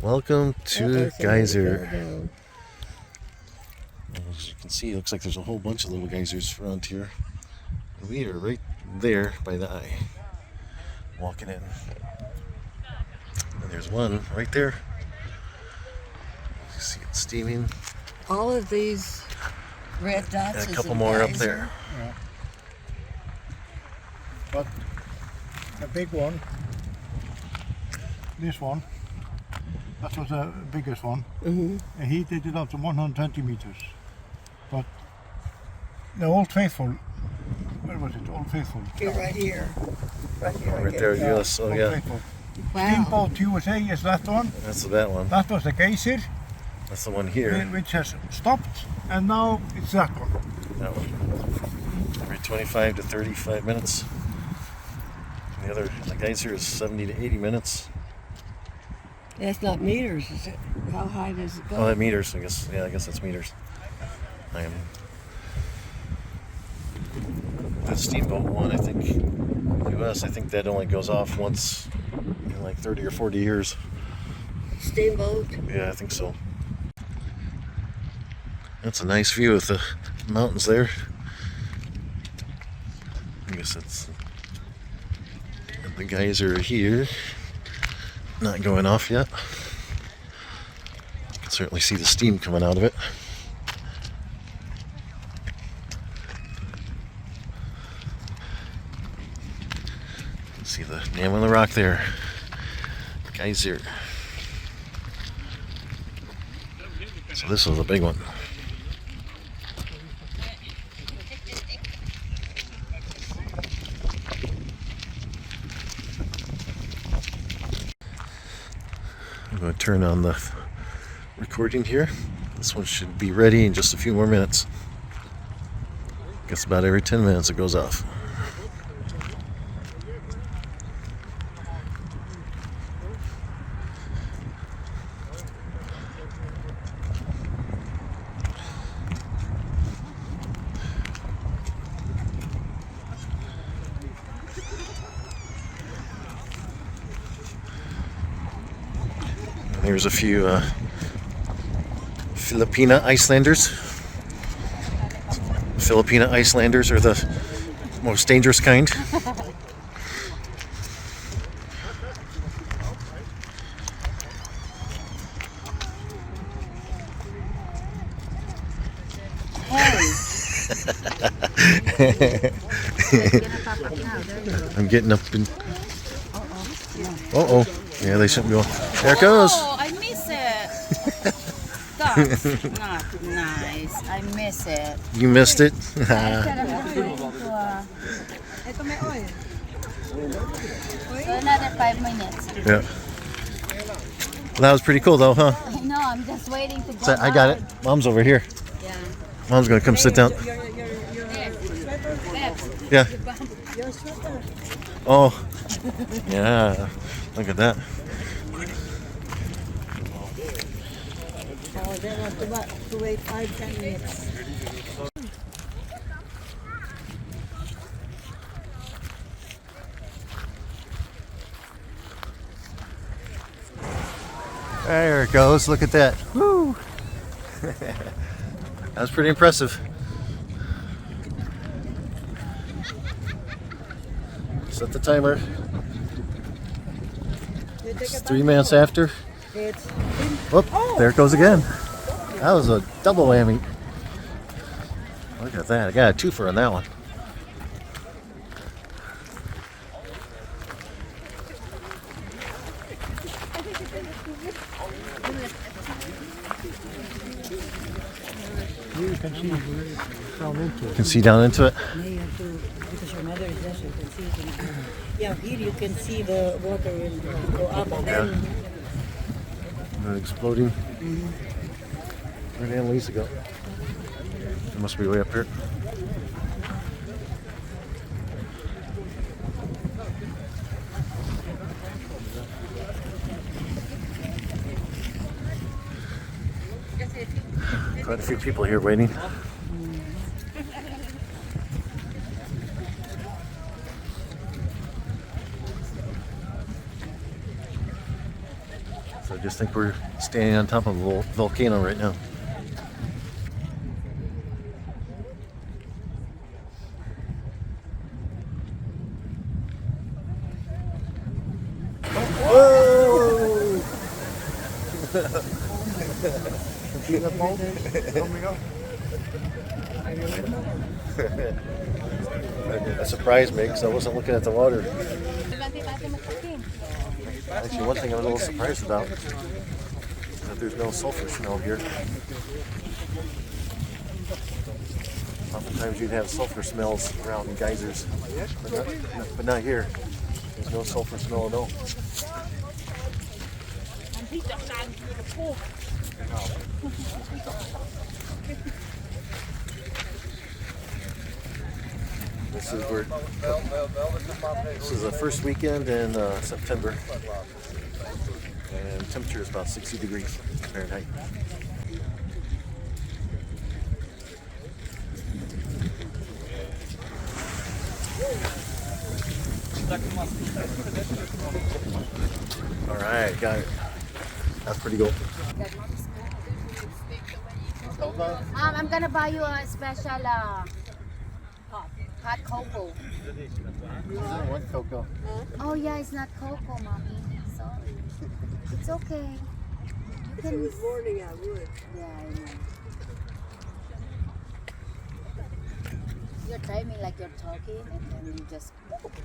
Welcome to Geyser. As you can see, it looks like there's a whole bunch of little geysers around here. We are right there by the eye, walking in. And there's one right there. You see it steaming. All of these red dots. And a couple more up there. Yeah. But the big one, this one, that was the biggest one. Mm-hmm. And he did it up to 120 meters. But the Old Faithful, where was it? Old Faithful. Right here. Right here. Right there, yes. Oh, Old yeah. Faithful. Wow. Steamboat USA is that one. That's that one. That was the Geysir, That's the one here. which has stopped, and now it's that one. That one. Every 25 to 35 minutes. And the geyser is 70 to 80 minutes. That's not meters, is it? How high does it go? Oh, that meters, I guess. Yeah, I guess that's meters. The steamboat one, I think, US, I think that only goes off once in like 30 or 40 years. Steamboat? Yeah, I think so. That's a nice view of the mountains there. I guess that's the geyser here. Not going off yet. You can certainly see the steam coming out of it. See the name on the rock there. Geysir. So this is a big one. I'm going to turn on the recording here. This one should be ready in just a few more minutes. Guess about every 10 minutes it goes off. There's a few Filipina Icelanders. Filipina Icelanders are the most dangerous kind. I'm getting up in. Uh-oh. Yeah, they shouldn't go. There it goes. Oh, I miss it. That's not nice. I miss it. You missed it. So another 5 minutes. Yeah. Well, that was pretty cool, though, huh? I know. I'm just waiting to go. So I got it. Mom's over here. Yeah. Mom's gonna come sit down. Yeah. Oh. Yeah. Look at that. Oh, they want to wait 5-10 minutes. There it goes. Look at that. Woo! That was pretty impressive. Set the timer. It's 3 minutes after. Whoop, there it goes again. That was a double whammy. Look at that. I got a twofer on that one. You can see down into You it. can see down into it. Yeah, you have to, because your mother is there, so you can see it. Yeah, here you can see the water will go up and then. Exploding. Where did Annalisa go? It must be way up here. Quite a few people here waiting. So just think we're standing on top of a volcano right now. Whoa! See that boat coming up? That surprised me because I wasn't looking at the water. Actually, one thing I'm a little surprised about is that there's no sulfur smell here. Oftentimes you'd have sulfur smells around geysers, but not here. There's no sulfur smell at all. This is the first weekend in September, and temperature is about 60 degrees Fahrenheit. All right, got it. That's pretty cool. I'm gonna buy you a special hot cocoa. What cocoa? Oh yeah, it's not cocoa, mommy. Sorry. It's okay. You can. This morning I would. Yeah, I know. You're timing like you're talking, and then you just. Okay.